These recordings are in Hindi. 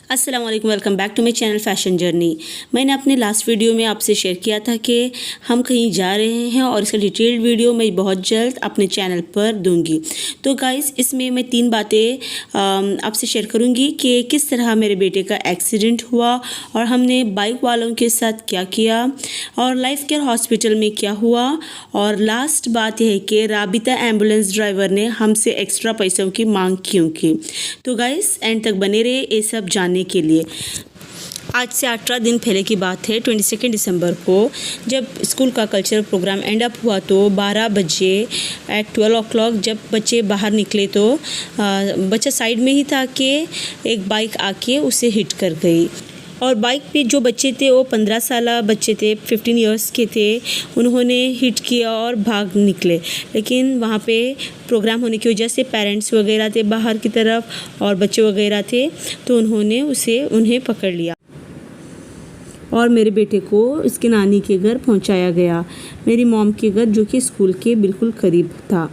अस्सलाम वालेकुम, welcome back to my channel fashion journey. मैंने अपने लास्ट वीडियो में आपसे शेयर किया था कि हम कहीं जा रहे हैं और इसका डिटेल्ड वीडियो मैं बहुत जल्द अपने चैनल पर दूंगी। तो गाइस, इसमें मैं 3 बातें आपसे शेयर करूंगी कि किस तरह मेरे बेटे का एक्सीडेंट हुआ और हमने बाइक वालों के साथ क्या किया और लाइफ केयर हॉस्पिटल में क्या हुआ। और लास्ट बात यह है कि राबिता एम्बुलेंस ड्राइवर ने हमसे एक्स्ट्रा पैसों की मांग क्यों की। तो गाइस, एंड तक बने रहे ये सब जानने के लिए। आज से 18 दिन पहले की बात है, 22 दिसंबर को जब स्कूल का कल्चरल प्रोग्राम एंड अप हुआ तो 12 बजे एट 12 o'clock जब बच्चे बाहर निकले तो बच्चा साइड में ही था कि एक बाइक आके उसे हिट कर गई। और बाइक पे जो बच्चे थे वो 15 साल बच्चे थे, 15 इयर्स के थे। उन्होंने हिट किया और भाग निकले, लेकिन वहाँ पे प्रोग्राम होने की वजह से पेरेंट्स वगैरह थे बाहर की तरफ और बच्चे वगैरह थे, तो उन्होंने उन्हें पकड़ लिया और मेरे बेटे को इसके नानी के घर पहुंचाया गया, मेरी मॉम के घर जो कि स्कूल के बिल्कुल करीब था।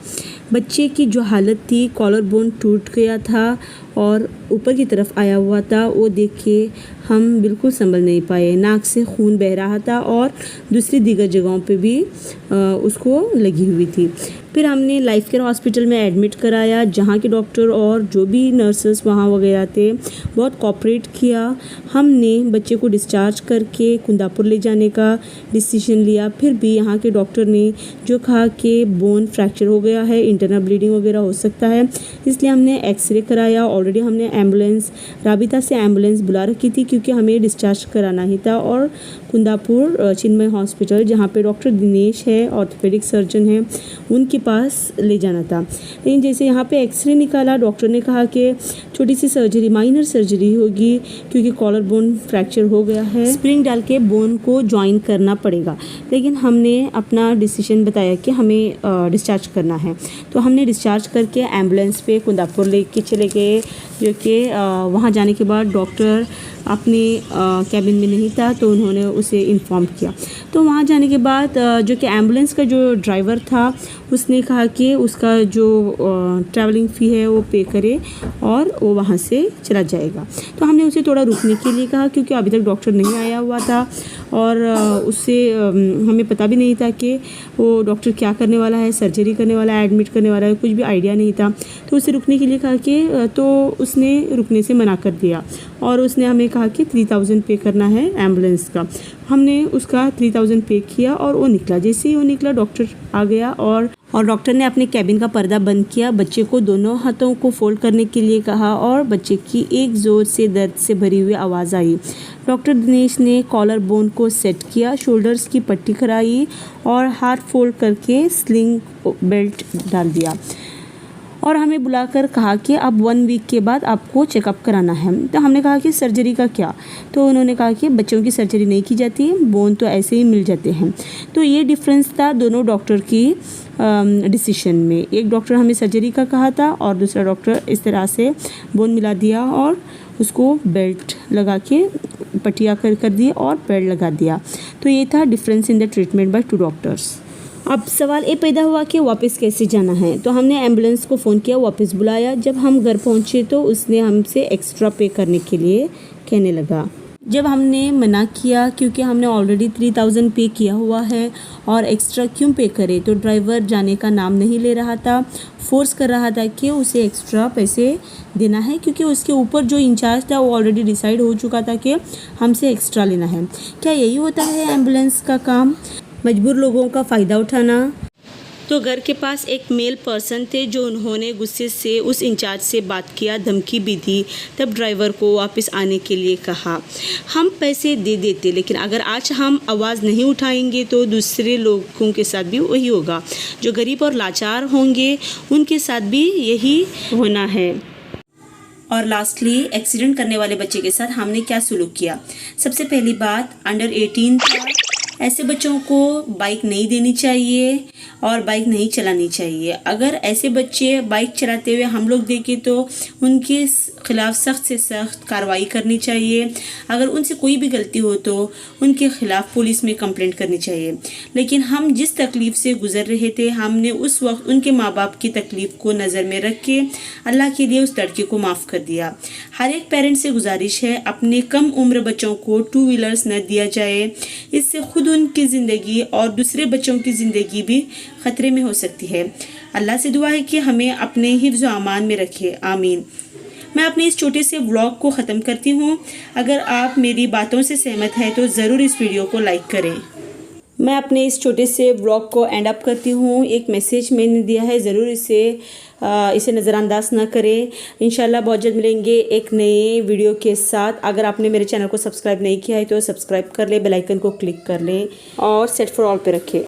बच्चे की जो हालत थी, कॉलर बोन टूट गया था और ऊपर की तरफ आया हुआ था। वो देख के हम बिल्कुल संभल नहीं पाए, नाक से खून बह रहा था और दूसरी दीगर जगहों पे भी उसको लगी हुई थी। फिर हमने लाइफ केयर हॉस्पिटल में एडमिट कराया, जहाँ के डॉक्टर और जो भी नर्सेस वहाँ वगैरह थे बहुत कोऑपरेट किया। हमने बच्चे को डिस्चार्ज करके कुंदापुर ले जाने का डिसीजन लिया। फिर भी यहाँ के डॉक्टर ने जो कहा कि बोन फ्रैक्चर हो गया है, इंटरनल ब्लीडिंग वगैरह हो सकता है, इसलिए हमने एक्सरे कराया। ऑलरेडी हमने राबिता से एम्बुलेंस बुला रखी थी क्योंकि हमें डिस्चार्ज कराना ही था और कुंदापुर चिन्मय हॉस्पिटल, जहाँ पे डॉक्टर दिनेश है, ऑर्थोपेडिक सर्जन है, उनके पास ले जाना था। लेकिन जैसे यहाँ पे एक्सरे निकाला, डॉक्टर ने कहा कि छोटी सी सर्जरी, माइनर सर्जरी होगी क्योंकि कॉलर बोन फ्रैक्चर हो गया है, स्प्रिंग डाल के बोन को ज्वाइन करना पड़ेगा। लेकिन हमने अपना डिसीजन बताया कि हमें डिस्चार्ज करना है, तो हमने डिस्चार्ज करके एम्बुलेंस पे कुंदापुर लेके चले गए। जो कि वहाँ जाने के बाद डॉक्टर अपने कैबिन में नहीं था, तो उन्होंने उसे इन्फॉर्म किया। तो वहाँ जाने के बाद जो कि एम्बुलेंस का जो ड्राइवर था उसने कहा कि उसका जो ट्रैवलिंग फ़ी है वो पे करे और वो वहाँ से चला जाएगा। तो हमने उसे थोड़ा रुकने के लिए कहा क्योंकि अभी तक डॉक्टर नहीं आया हुआ था और उससे हमें पता भी नहीं था कि वो डॉक्टर क्या करने वाला है, सर्जरी करने वाला है, एडमिट करने वाला है, कुछ भी आइडिया नहीं था। तो उसे रुकने के लिए कहा कि तो उसने रुकने से मना कर दिया और उसने हमें कहा कि 3000 पे करना है एम्बुलेंस का। हमने उसका 3000 पे किया और वो निकला। जैसे ही वो निकला डॉक्टर आ गया और डॉक्टर ने अपने कैबिन का पर्दा बंद किया, बच्चे को दोनों हाथों को फोल्ड करने के लिए कहा और बच्चे की एक ज़ोर से दर्द से भरी हुई आवाज़ आई। डॉक्टर दिनेश ने कॉलर बोन को सेट किया, शोल्डर्स की पट्टी कराई और हाथ फोल्ड करके स्लिंग बेल्ट डाल दिया और हमें बुलाकर कहा कि अब 1 वीक के बाद आपको चेकअप कराना है। तो हमने कहा कि सर्जरी का क्या? तो उन्होंने कहा कि बच्चों की सर्जरी नहीं की जाती, बोन तो ऐसे ही मिल जाते हैं। तो ये डिफरेंस था दोनों डॉक्टर की डिसीजन में। एक डॉक्टर हमें सर्जरी का कहा था और दूसरा डॉक्टर इस तरह से बोन मिला दिया और उसको बेल्ट लगा के पट्टियाँ कर दी और बेल्ट लगा दिया। तो ये था difference in the treatment bye 2 doctors. अब सवाल ये पैदा हुआ कि वापस कैसे जाना है। तो हमने एम्बुलेंस को फ़ोन किया, वापस बुलाया। जब हम घर पहुंचे तो उसने हमसे एक्स्ट्रा पे करने के लिए कहने लगा। जब हमने मना किया क्योंकि हमने ऑलरेडी 3000 पे किया हुआ है और एक्स्ट्रा क्यों पे करे, तो ड्राइवर जाने का नाम नहीं ले रहा था, फोर्स कर रहा था कि उसे एक्स्ट्रा पैसे देना है क्योंकि उसके ऊपर जो इंचार्ज था वो ऑलरेडी डिसाइड हो चुका था कि हमसे एक्स्ट्रा लेना है। क्या यही होता है एम्बुलेंस का काम, मजबूर लोगों का फ़ायदा उठाना? तो घर के पास एक मेल पर्सन थे जो उन्होंने गुस्से से उस इंचार्ज से बात किया, धमकी भी दी। तब ड्राइवर को वापस आने के लिए कहा। हम पैसे दे देते, लेकिन अगर आज हम आवाज़ नहीं उठाएंगे तो दूसरे लोगों के साथ भी वही होगा। जो गरीब और लाचार होंगे उनके साथ भी यही होना है। और लास्टली, एक्सीडेंट करने वाले बच्चे के साथ हमने क्या सलूक किया? सबसे पहली बात, अंडर 18 था। ऐसे बच्चों को बाइक नहीं देनी चाहिए और बाइक नहीं चलानी चाहिए। अगर ऐसे बच्चे बाइक चलाते हुए हम लोग देखें तो उनके ख़िलाफ़ सख्त से सख्त कार्रवाई करनी चाहिए। अगर उनसे कोई भी गलती हो तो उनके ख़िलाफ़ पुलिस में कंप्लेंट करनी चाहिए। लेकिन हम जिस तकलीफ़ से गुज़र रहे थे, हमने उस वक्त उनके माँ बाप की तकलीफ़ को नज़र में रख के अल्लाह के लिए उस लड़के को माफ़ कर दिया। हर एक पेरेंट्स से गुजारिश है, अपने कम उम्र बच्चों को 2 व्हीलर्स न दिया जाए। इससे खुद उनकी ज़िंदगी और दूसरे बच्चों की ज़िंदगी भी ख़तरे में हो सकती है। अल्लाह से दुआ है कि हमें अपने हिफ्ज़ व अमान में रखे, आमीन। मैं अपने इस छोटे से व्लॉग को ख़त्म करती हूँ। अगर आप मेरी बातों से सहमत हैं तो ज़रूर इस वीडियो को लाइक करें। मैं अपने इस छोटे से व्लॉग को एंड अप करती हूँ। एक मैसेज मैंने दिया है, ज़रूर इसे नज़रअंदाज ना करें। इंशाल्लाह बहुत जल्द मिलेंगे एक नए वीडियो के साथ। अगर आपने मेरे चैनल को सब्सक्राइब नहीं किया है तो सब्सक्राइब कर ले, बेल आइकन को क्लिक कर लें और सेट फॉर ऑल पे रखें।